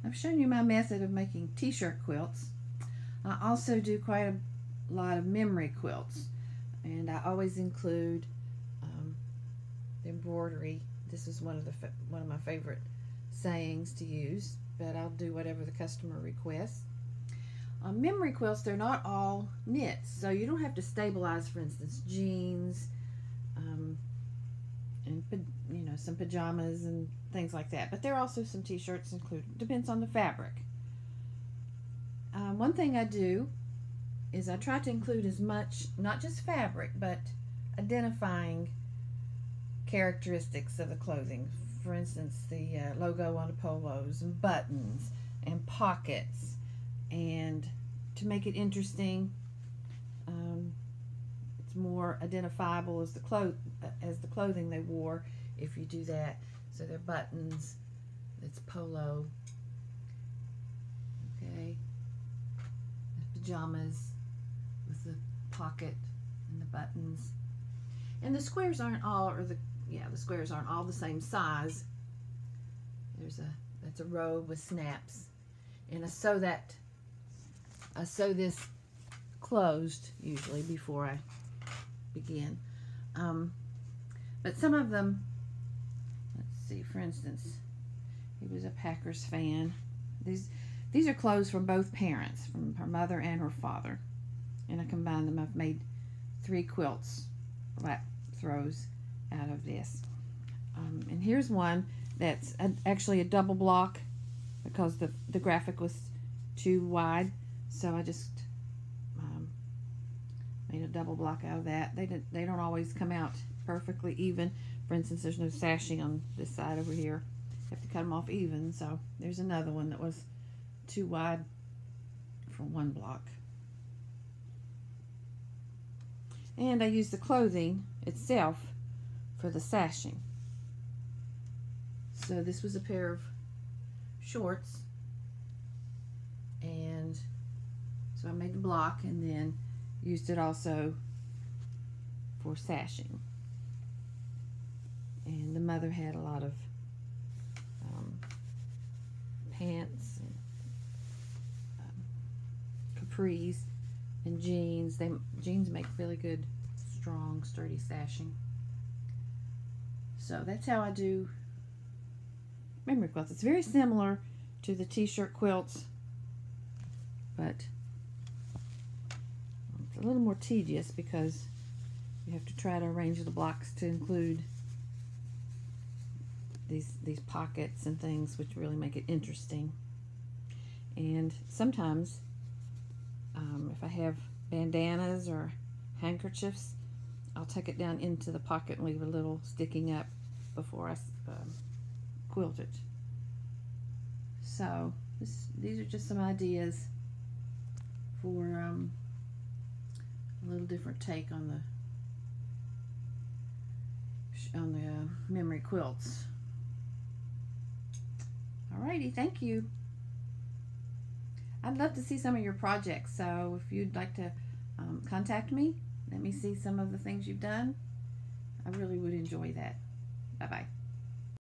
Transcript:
I've shown you my method of making t-shirt quilts. I also do quite a lot of memory quilts, and I always include the embroidery. This is one of my favorite sayings to use, but I'll do whatever the customer requests. Memory quilts, they're not all knits, so you don't have to stabilize, for instance, jeans, and some pajamas and things like that. But there are also some t-shirts included. Depends on the fabric. One thing I do is I try to include as much, not just fabric, but identifying characteristics of the clothing. For instance, the logo on the polos, and buttons, and pockets, and to make it interesting, it's more identifiable as the clothing they wore if you do that. So they're buttons, it's polo, okay, the pajamas with the pocket and the buttons, and the squares aren't all, the squares aren't all the same size. That's a robe with snaps, and I sew this closed usually before I begin. But some of them, let's see, for instance, he was a Packers fan. These are clothes from both parents, from her mother and her father, and I combined them. I've made 3 quilts, lap throws, out of this. And here's one that's actually a double block because the graphic was too wide, so I just made a double block out of that. They don't always come out perfectly even. For instance, there's no sashing on this side over here. You have to cut them off even. So there's another one that was too wide for one block. And I used the clothing itself for the sashing. So this was a pair of shorts, and so I made the block and then used it also for sashing. And the mother had a lot of pants and capris and jeans. Jeans make really good, strong, sturdy sashing. So that's how I do memory quilts. It's very similar to the t-shirt quilts, but it's a little more tedious because you have to try to arrange the blocks to include these pockets and things, which really make it interesting. And sometimes if I have bandanas or handkerchiefs, I'll tuck it down into the pocket and leave a little sticking up before I quilt it. So these are just some ideas for a little different take on the memory quilts. Alrighty, thank you. I'd love to see some of your projects, so if you'd like to contact me, let me see some of the things you've done. I really would enjoy that. Bye-bye.